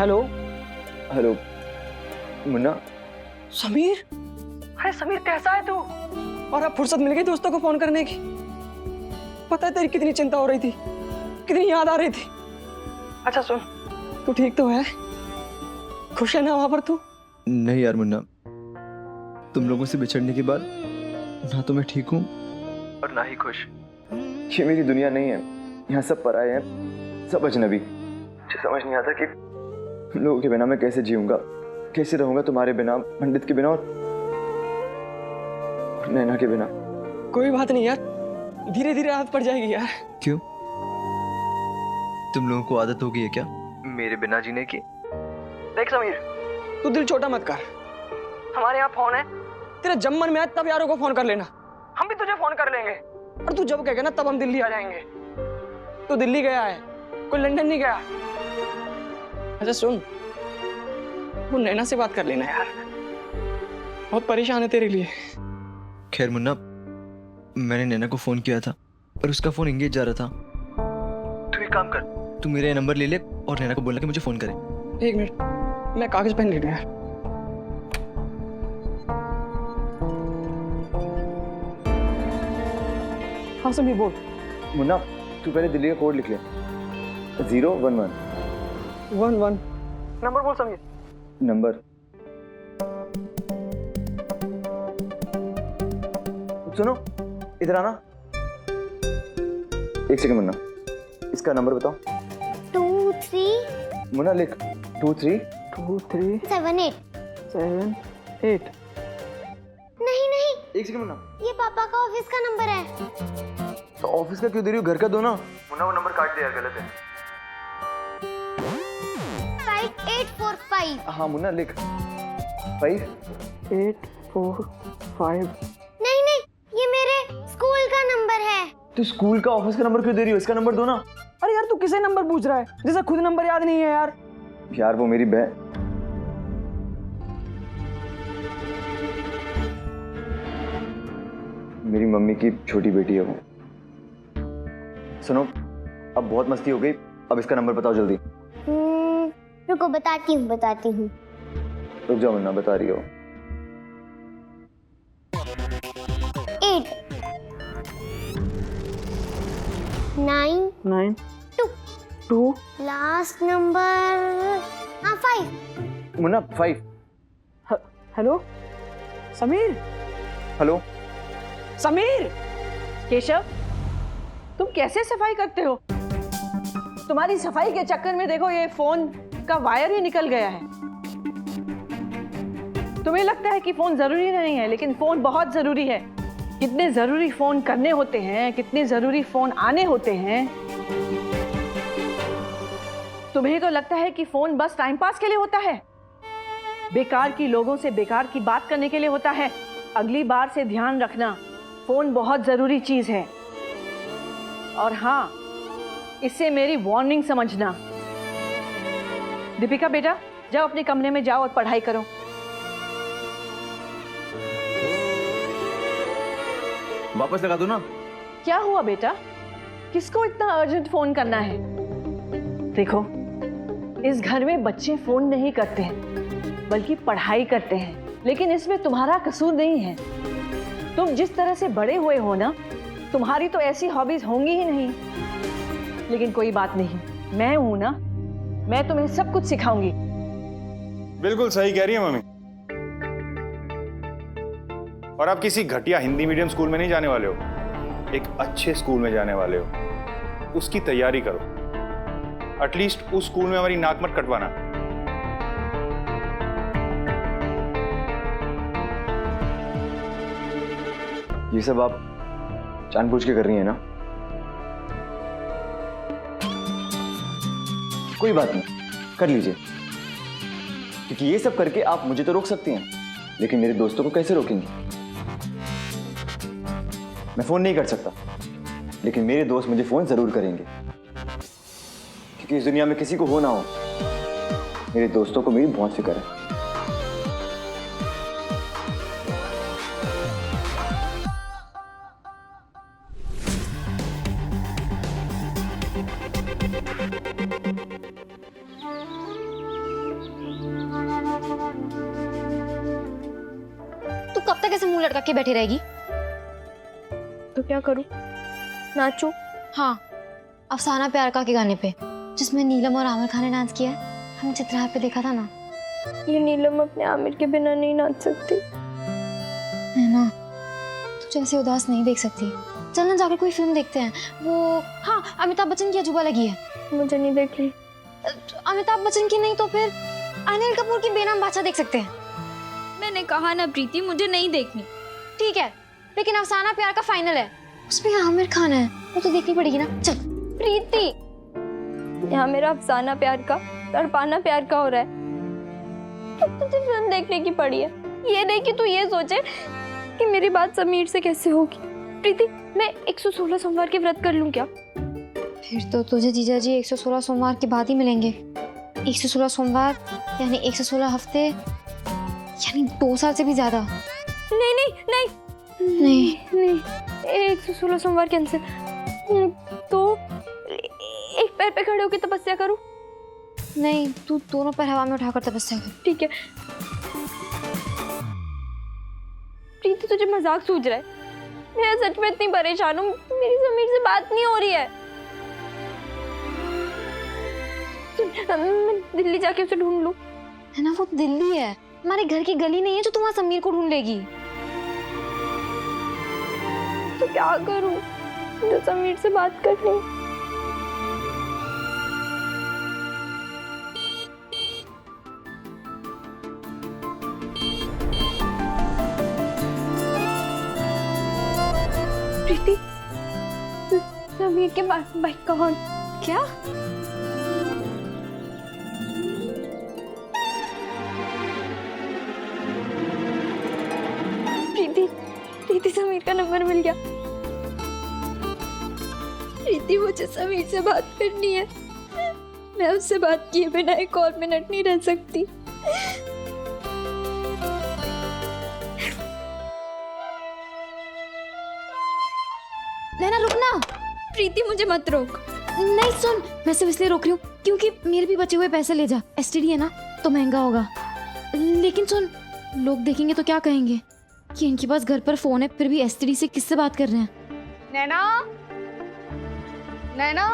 Hello. Hello Munna. Sameer, अरे समीर कैसा है तू? और अब फुर्सत मिल गई दोस्तों को फोन करने की। पता है तेरी कितनी चिंता हो रही थी, कितनी याद आ रही थी। अच्छा सुन, तू ठीक तो है? खुश है ना वहां पर तू? नहीं यार मुन्ना, तुम लोगों से बिछड़ने के बाद ना तो मैं ठीक हूँ और ना ही खुश। ये मेरी दुनिया नहीं है, यहाँ सब पराए हैं, सब अजनबी। मुझे समझ नहीं आता कि लोगों के बिना मैं कैसे जीऊंगा, कैसे रहूंगा तुम्हारे बिना, पंडित के बिना और नैना के बिना। कोई बात नहीं यार, धीरे धीरे आदत पड़ जाएगी यार। क्यों, तुम लोगों को आदत हो गई है क्या मेरे बिना जीने की? देख समीर, तू दिल छोटा मत कर। हमारे यहाँ फोन है, तेरा जब मन में आए तब यारों को फोन कर लेना, हम भी तुझे फोन कर लेंगे। और तू जब कहेगा ना तब हम दिल्ली आ जाएंगे। तू दिल्ली गया है, कोई लंदन नहीं गया। अच्छा सुन, वो नैना से बात कर लेना यार, बहुत परेशान है तेरे लिए। खैर मुन्ना, मैंने नैना को फोन किया था और उसका फोन एंगेज जा रहा था। तू एक काम कर, तू मेरा ये नंबर ले ले और नैना को बोलना कि मुझे फोन करे। एक मिनट, मैं कागज पेन ले लूं यार। हाँ समीर बोल। मुन्ना, तू पहले दिल्ली का कोड लिख ले, 011। 11 नंबर बोल समीर। नंबर सुनो, इधर आना। एक सेकंड मुन्ना, इसका नंबर बताओ। 23 मुन्ना लिख, 23 78। 78। नहीं नहीं, एक सेकंड मुन्ना, ये पापा का ऑफिस का नंबर है। तो ऑफिस का क्यों दे रही हो, घर का दो ना। मुन्ना वो नंबर काट दिया, गलत है। 5845। हाँ मुन्ना लिख, 5 8 4 5। नहीं नहीं, ये मेरे स्कूल का नंबर है। तू स्कूल का ऑफिस का नंबर क्यों दे रही हो, इसका नंबर दो ना। अरे यार तू किसे नंबर पूछ रहा है, जैसे खुद नंबर याद नहीं है यार। यार वो मेरी बहन, मेरी मम्मी की छोटी बेटी है वो। सुनो, अब बहुत मस्ती हो गई, अब इसका नंबर बताओ जल्दी। रुको बताती हूँ। रुक जाओ मुन्ना, बता रही हो। 8 9 9 2 2। Last number 5। Munna 5। Hello Sameer. Hello Sameer, Keshav, तुम कैसे सफाई करते हो? तुम्हारी सफाई के चक्कर में देखो ये फोन का वायर ही निकल गया है। तुम्हें लगता है कि फोन जरूरी नहीं है, लेकिन फोन बहुत जरूरी है। कितने जरूरी फोन करने होते हैं, कितने जरूरी फोन आने होते हैं। तुम्हें तो लगता है कि फोन बस टाइम पास के लिए होता है, बेकार की लोगों से बेकार की बात करने के लिए होता है। अगली बार से ध्यान रखना, फोन बहुत जरूरी चीज है। और हाँ, इससे मेरी वार्निंग समझना। दीपिका बेटा, जाओ अपने कमरे में जाओ और पढ़ाई करो। वापस लगा दो ना। क्या हुआ बेटा, किसको इतना अर्जेंट फोन करना है? देखो, इस घर में बच्चे फोन नहीं करते हैं, बल्कि पढ़ाई करते हैं। लेकिन इसमें तुम्हारा कसूर नहीं है। तुम जिस तरह से बड़े हुए हो ना, तुम्हारी तो ऐसी हॉबीज होंगी ही नहीं। लेकिन कोई बात नहीं, मैं हूं ना, मैं तुम्हें सब कुछ सिखाऊंगी। बिल्कुल सही कह रही है मम्मी। और आप किसी घटिया हिंदी मीडियम स्कूल में नहीं जाने वाले हो, एक अच्छे स्कूल में जाने वाले हो। उसकी तैयारी करो। एटलीस्ट उस स्कूल में हमारी नाक मत कटवाना। ये सब आप जानबूझ के कर रही हैं ना? कोई बात नहीं, कर लीजिए, क्योंकि ये सब करके आप मुझे तो रोक सकती हैं, लेकिन मेरे दोस्तों को कैसे रोकेंगी? मैं फोन नहीं कर सकता, लेकिन मेरे दोस्त मुझे फोन जरूर करेंगे, क्योंकि इस दुनिया में किसी को हो ना हो, मेरे दोस्तों को मेरी बहुत फिक्र है। कैसे मुंह लटका के बैठी रहेगी? तो क्या करूं? नाचूं? हाँ, अफसाना प्यार का के गाने पे, जिसमें नीलम और आमिर खान ने डांस किया है। हमने चित्रहार पे देखा था ना। ये नीलम अपने आमिर के बिना नहीं नाच सकती। है ना, तुझे ऐसे उदास नहीं देख सकती। चल ना जाकर कोई फिल्म देखते हैं। वो हाँ, अमिताभ बच्चन की अजूबा लगी है। मुझे नहीं देखनी। अमिताभ बच्चन की नहीं तो फिर अनिल कपूर की बेनाम बादशाह देख सकते हैं। मैंने कहा ना प्रीति, मुझे नहीं देखनी। ठीक है, लेकिन अफसाना प्यार का फाइनल है, उसमें आमिर खान है, वो तो देखनी पड़ेगी ना। चल। प्रीति, यहाँ मेरा अफसाना प्यार का, तड़पाना प्यार का हो रहा है। अब तुझे फिल्म देखने की पड़ी है, ये नहीं कि तू ये सोचे कि मेरी बात समीर से कैसे होगी। प्रीति, मैं 116 सोमवार के व्रत कर लूं क्या? फिर तो तुझे जीजा जी 116 सोमवार के बाद ही मिलेंगे। 116 सोमवार यानी 116 हफ्ते, यानी 2 साल से भी ज्यादा। नहीं नहीं नहीं नहीं नहीं, 116 सोमवार कैंसिल। तो एक पैर पे खड़े होकर तपस्या करूं? नहीं, तू दोनों पैर हवा में उठाकर तपस्या कर। ठीक है। प्रीति, तुझे मजाक सूझ रहा है? मैं सच में इतनी परेशान हूँ, मेरी समीर से बात नहीं हो रही है। मैं दिल्ली जाके उसे ढूंढ लूं। है ना, वो दिल्ली है, हमारे घर की गली नहीं है जो तू वहाँ समीर को ढूंढ लेगी। तो क्या करूं? मुझे समीर से बात करनी। प्रीति, समीर के बाइक का हॉर्न। क्या? प्रीति, समीर का नंबर मिल गया। प्रीति, मुझे समीर से बात करनी है। मैं उससे बात किए बिना एक और मिनट नहीं रह सकती। नैना रुक ना। प्रीति, मुझे मत रोक। नहीं सुन, मैं सिर्फ इसलिए रोक रही हूँ क्योंकि मेरे भी बचे हुए पैसे ले जा। एसटीडी है ना, तो महंगा होगा। लेकिन सुन, लोग देखेंगे तो क्या कहेंगे कि इनके पास घर पर फोन है फिर भी एसटीडी से किससे बात कर रहे हैं। नैना, नैना,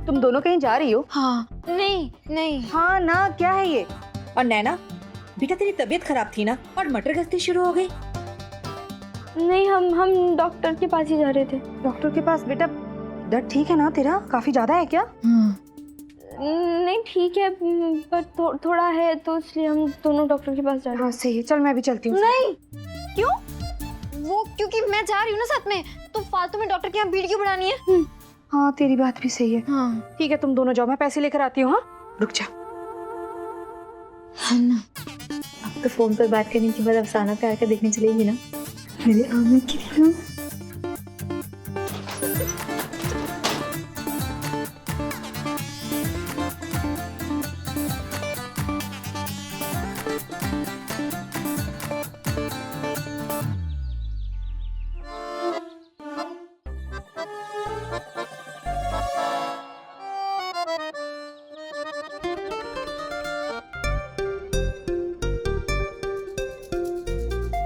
तुम दोनों कहीं जा रही हो? हाँ। नहीं नहीं। हाँ ना, क्या है ये? और नैना बेटा, तेरी तबीयत खराब थी ना और मटर गश्ती शुरू हो गई। नहीं, हम डॉक्टर के पास ही जा रहे थे। डॉक्टर के पास? बेटा दर्द ठीक है ना तेरा? काफी ज्यादा है क्या? नहीं ठीक है, पर थोड़ा है, तो इसलिए हम दोनों डॉक्टर के पास जा रहे हैं। हाँ सही है, चल मैं भी चलती हूँ। नहीं। क्यों? वो क्योंकि मैं जा रही हूँ ना साथ में, तो फालतू में डॉक्टर के यहाँ भीड़ क्यों बढ़ानी है? हाँ तेरी बात भी सही है। हाँ ठीक है, तुम दोनों जाओ, मैं पैसे लेकर आती हूँ। हाँ रुक जा। है ना। अब तो फोन पर बात करने के बाद अफसाना प्यार का देखने चलेगी ना मेरे आमिर की फिल्म।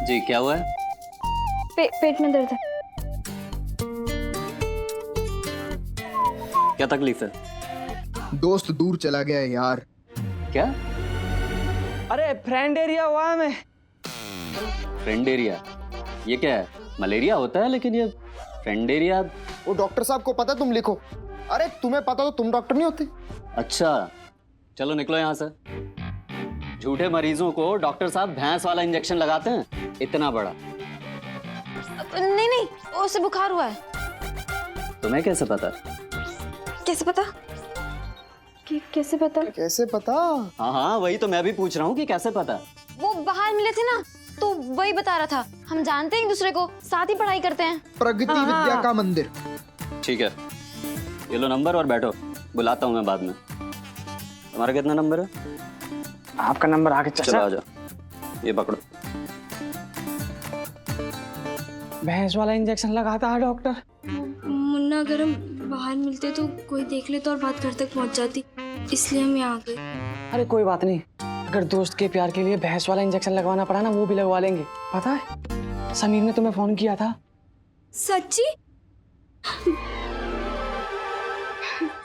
जी क्या हुआ है? पेट में दर्द है। क्या तकलीफ है? दोस्त दूर चला गया है यार। क्या? अरे फ्रेंड एरिया हुआ है मैं। Friend area? ये क्या है? मलेरिया होता है, लेकिन ये फ्रेंड एरिया। वो डॉक्टर साहब को पता तुम लिखो। अरे तुम्हें पता तो तुम डॉक्टर नहीं होते। अच्छा चलो निकलो यहाँ से। झूठे मरीजों को डॉक्टर साहब भैंस वाला इंजेक्शन लगाते हैं, इतना बड़ा। नहीं नहीं, उसे बुखार हुआ है। तुम्हें कैसे पता? कैसे पता? कैसे पता? कैसे पता? हाँ हाँ वही तो मैं भी पूछ रहा हूँ कि कैसे पता। वो बाहर मिले थे ना, तो वही बता रहा था। हम जानते हैं एक दूसरे को, साथ ही पढ़ाई करते हैं। प्रगति विद्या का मंदिर। ठीक है, ये लो नंबर और बैठो, बुलाता हूँ मैं बाद में। तुम्हारा कितना नंबर है? आपका नंबर आगे चलो आ जाओ, ये पकड़ो। भैंस वाला इंजेक्शन लगाता है डॉक्टर। मुन्ना, अगर हम बाहर मिलते तो कोई देख ले तो और बात घर तक पहुंच जाती, इसलिए हम यहाँ आ गए। अरे कोई बात नहीं, अगर दोस्त के प्यार के लिए भैंस वाला इंजेक्शन लगवाना पड़ा ना, वो भी लगवा लेंगे। पता है समीर ने तुम्हें फोन किया था। सच्ची?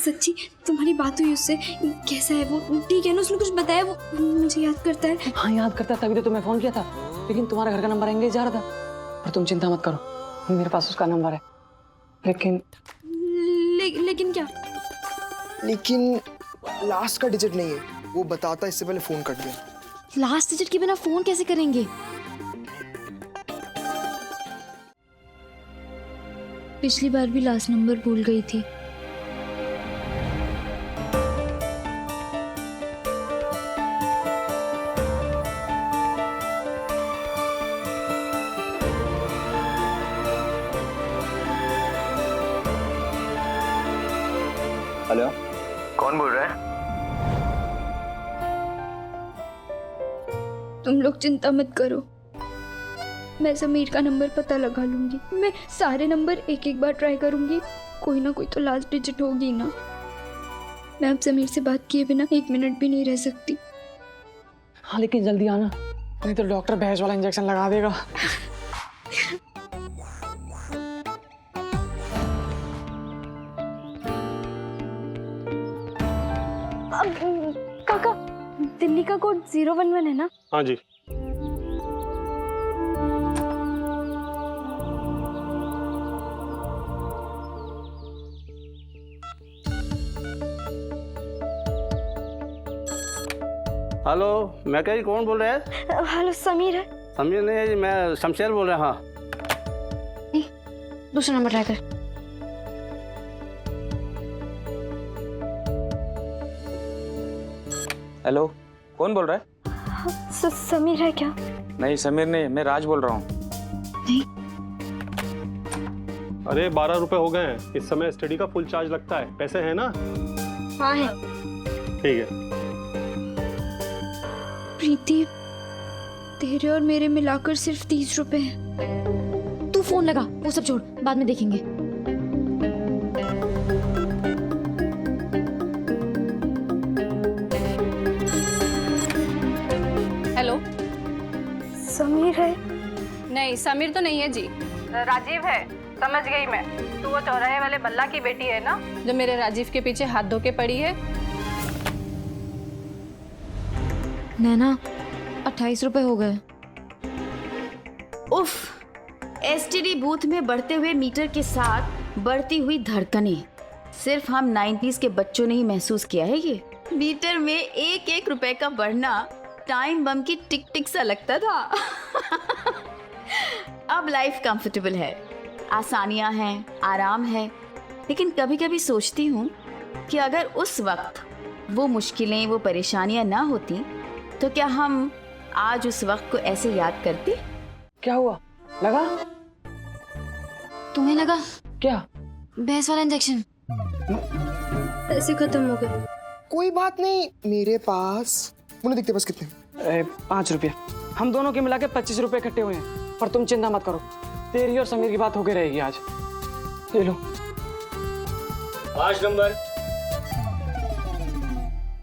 सच्ची तुम्हारी बात हुई उससे? कैसा है वो? ठीक है ना? उसने कुछ बताया? वो मुझे याद करता है? हाँ याद करता है, तभी तो तुम्हें फोन किया था। लेकिन तुम्हारा घर का नंबर एंगेज जा रहा था। पर तुम चिंता मत करो, मेरे पास उसका नंबर है। लेकिन लेकिन क्या? लेकिन लास्ट का डिजिट नहीं है, वो बताता इससे पहले फोन कट गया। लास्ट डिजिट के बिना फोन कैसे करेंगे? पिछली बार भी लास्ट नंबर भूल गई थी। हेलो, कौन बोल रहा है? तुम लोग चिंता मत करो, मैं समीर का नंबर पता लगा लूंगी। मैं सारे नंबर एक एक बार ट्राई करूंगी, कोई ना कोई तो लास्ट डिजिट होगी ना। मैं अब समीर से बात किए बिना 1 मिनट भी नहीं रह सकती। हाँ लेकिन जल्दी आना, नहीं तो डॉक्टर भैंस वाला इंजेक्शन लगा देगा। काका, दिल्ली का कोड 011 है ना? हाँ जी। हेलो, मैं कहीं कौन बोल रहा है? हेलो, समीर है? समीर नहीं है जी, मैं शमशेर बोल रहा हूँ। हाँ, दूसरा नंबर ट्राई कर। हेलो, कौन बोल रहा है? समीर है क्या? नहीं समीर नहीं, मैं राज बोल रहा हूँ। अरे 12 रुपए हो गए हैं। इस समय स्टडी का फुल चार्ज लगता है। पैसे हैं ना? हाँ है। ठीक है। प्रीति, तेरे और मेरे मिलाकर सिर्फ 30 रुपए हैं। तू फोन लगा, वो सब छोड़, बाद में देखेंगे। हेलो, समीर है? नहीं समीर तो नहीं है जी, राजीव है। समझ गई मैं, तू वो चौराहे वाले बल्ला की बेटी है ना, जो मेरे राजीव के पीछे हाथ धो के पड़ी है। नैना, 28 रुपए हो गए। उफ, एसटीडी बूथ में बढ़ते हुए मीटर के साथ बढ़ती हुई धड़कनें सिर्फ हम 90s के बच्चों ने ही महसूस किया है। ये मीटर में एक एक रुपए का बढ़ना टाइम बम की टिक टिक सा लगता था। अब लाइफ कंफर्टेबल है, आसानियां हैं, आराम है, लेकिन कभी कभी सोचती हूँ कि अगर उस वक्त वो मुश्किलें, वो परेशानियां ना होती तो क्या हम आज उस वक्त को ऐसे याद करते? क्या हुआ? लगा? तुम्हें लगा? क्या? भैंस वाला इंजेक्शन। पैसे खत्म हो गए। कोई बात नहीं, मेरे पास मुझे दिखते बस कितने? 5 रुपये। हम दोनों के मिला के 25 रुपए इकट्ठे हुए हैं। पर तुम चिंता मत करो, तेरी और समीर की बात होके रहेगी आज। ले लो। 5 नंबर।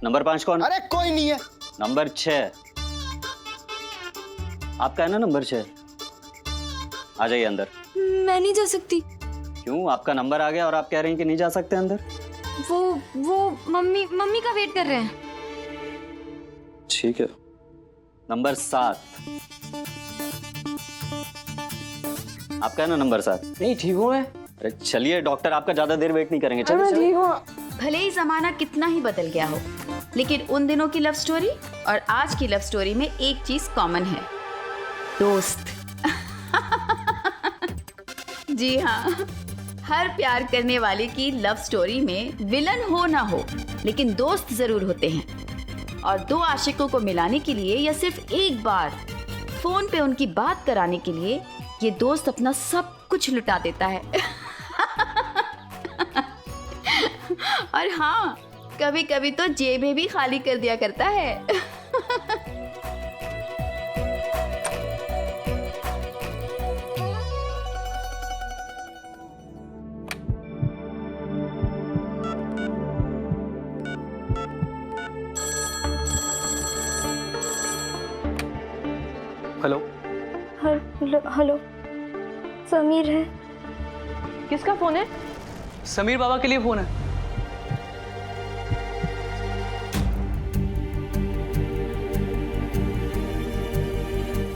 नंबर 5 कौन? अरे कोई नहीं है। नंबर 6 आपका है ना? नंबर 6, आ जाइए अंदर। मैं नहीं जा सकती। क्यों? आपका नंबर आ गया और आप कह रही हैं कि नहीं जा सकते अंदर? वो मम्मी का वेट कर रहे हैं। ठीक है। नंबर 7 आपका है ना? नंबर 7। नहीं ठीक हूँ मैं। अरे चलिए, डॉक्टर आपका ज्यादा देर वेट नहीं करेंगे। मैं चलिए ठीक हूँ। भले ही जमाना कितना ही बदल गया हो, लेकिन उन दिनों की लव स्टोरी और आज की लव स्टोरी में एक चीज कॉमन है, दोस्त। जी हाँ, हर प्यार करने वाले की लव स्टोरी में विलन हो ना हो, लेकिन दोस्त जरूर होते हैं। और दो आशिकों को मिलाने के लिए या सिर्फ एक बार फोन पे उनकी बात कराने के लिए ये दोस्त अपना सब कुछ लुटा देता है। और हाँ, कभी कभी तो जेबें भी खाली कर दिया करता है। हेलो हेलो, समीर है? किसका फोन है? समीर बाबा के लिए फोन है।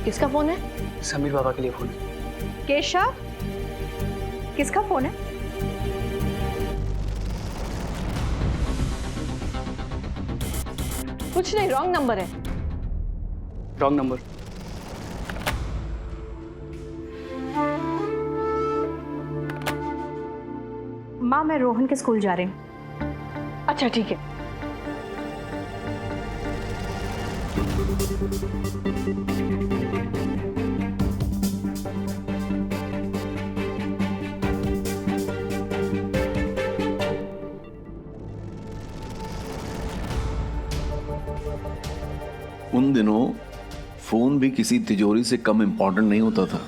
किसका फोन है? समीर बाबा के लिए फोन है। केशव, किसका फोन है? कुछ नहीं, रॉन्ग नंबर है। Wrong number. माँ, मैं रोहन के स्कूल जा रही हूँ। अच्छा ठीक है। उन दिनों फोन भी किसी तिजोरी से कम इंपॉर्टेंट नहीं होता था।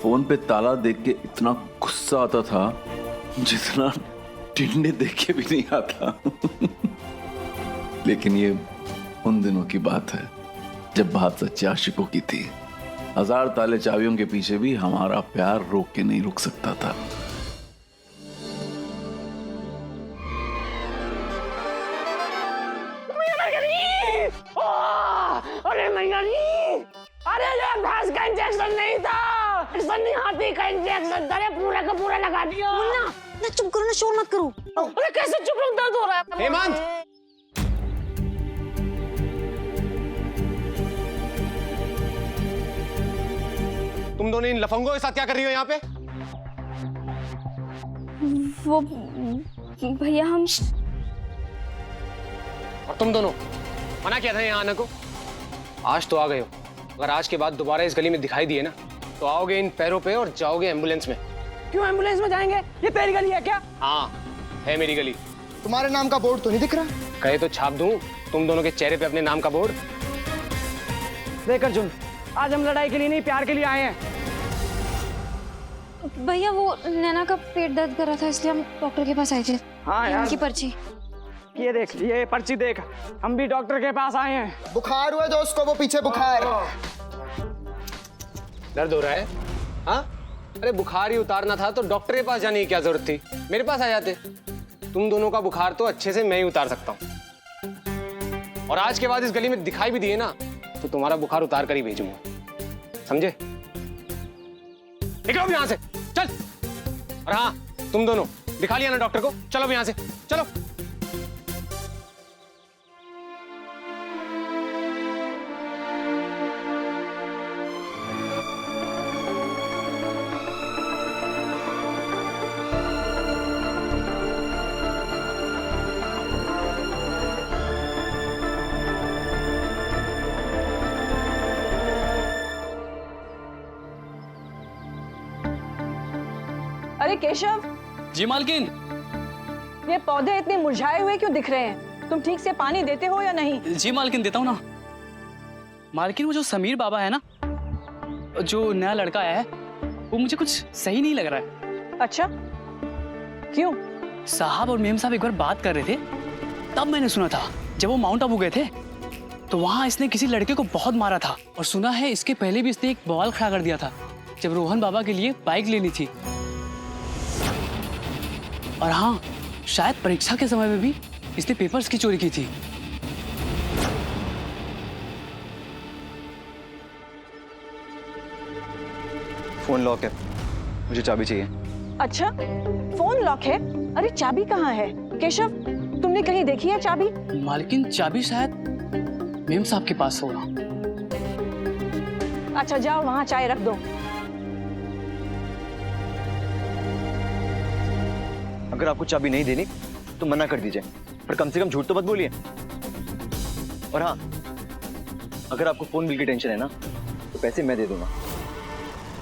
फोन पे ताला देख के इतना गुस्सा आता था जितना टिंडे देख के भी नहीं आता। लेकिन ये उन दिनों की बात है जब बात सच्चे आशिकों की थी। 1000 ताले चाबियों के पीछे भी हमारा प्यार रोक के नहीं रुक सकता था। अरे मैया नहीं, अरे ये भैंस का इंजेक्शन नहीं था, सन्नी हाथी का इंजेक्शन था, पूरा का पूरा लगा दिया। मुन्ना, ना चुप करो ना, शोर मत करो। अरे कैसे चुप रहो, दर्द हो रहा है। हेमंत, तुम दोनों इन लफंगों के साथ क्या कर रही हो यहाँ पे? वो भैया हम। और तुम दोनों मना किया था यहाँ आने को, आज तो आ गए हो। अगर आज के बाद दोबारा इस गली में दिखाई दिए ना तो आओगे इन पैरों पे और जाओगे एम्बुलेंस में। क्यों एम्बुलेंस में जाएंगे? ये तेरी गली है क्या? हाँ है मेरी गली। तुम्हारे नाम का बोर्ड तो नहीं दिख रहा? कहे तो छाप दूं तुम दोनों के चेहरे पे अपने नाम का बोर्ड। देख अर्जुन, आज हम लड़ाई के लिए नहीं प्यार के लिए आए हैं। भैया वो नैना का पेट दर्द कर रहा था इसलिए हम डॉक्टर के पास आए थे। हाँ यार, उनकी पर्ची ये देख, ये पर्ची देख, हम भी डॉक्टर के पास आए हैं। बुखार हुआ दोस्त को, वो पीछे बुखार। दर्द हो रहा है? हाँ, अरे बुखार ही उतारना था तो डॉक्टर के पास जाने की क्या जरूरत थी, मेरे पास आ जाते। तुम दोनों का बुखार तो अच्छे से मैं ही उतार सकता हूँ। और आज के बाद इस गली में दिखाई भी दिए ना तो तुम्हारा बुखार उतार कर ही भेजूंगा, समझे? निकलो यहाँ से, चल। और हाँ, तुम दोनों दिखा लिया ना डॉक्टर को, चलो यहाँ से, चलो। अरे केशव। जी मालकिन। ये पौधे इतने मुरझाए हुए क्यों दिख रहे हैं? तुम ठीक से पानी देते हो या नहीं? जी मालकिन, देता हूँ ना। मालकिन वो जो समीर बाबा है ना, जो नया लड़का आया है, वो मुझे कुछ सही नहीं लग रहा है। अच्छा, क्यों? साहब और मेम साहब एक बार बात कर रहे थे, तब मैंने सुना था जब वो माउंट आबू गए थे तो वहां इसने किसी लड़के को बहुत मारा था। और सुना है इसके पहले भी इसने एक बवाल खड़ा कर दिया था जब रोहन बाबा के लिए बाइक लेनी थी। और हाँ, शायद परीक्षा के समय में भी इसने पेपर्स की चोरी की थी। फोन लॉक है, मुझे चाबी चाहिए। अच्छा, फोन लॉक है? अरे चाबी कहाँ है? केशव, तुमने कहीं देखी है चाबी? मालकिन चाबी शायद मेम साहब के पास होगा। अच्छा जाओ, वहां चाय रख दो। अगर आपको चाबी नहीं देनी तो मना कर दीजिए, पर कम से कम झूठ तो मत बोलिए। और हाँ, अगर आपको फोन बिल की टेंशन है ना तो पैसे मैं दे दूंगा।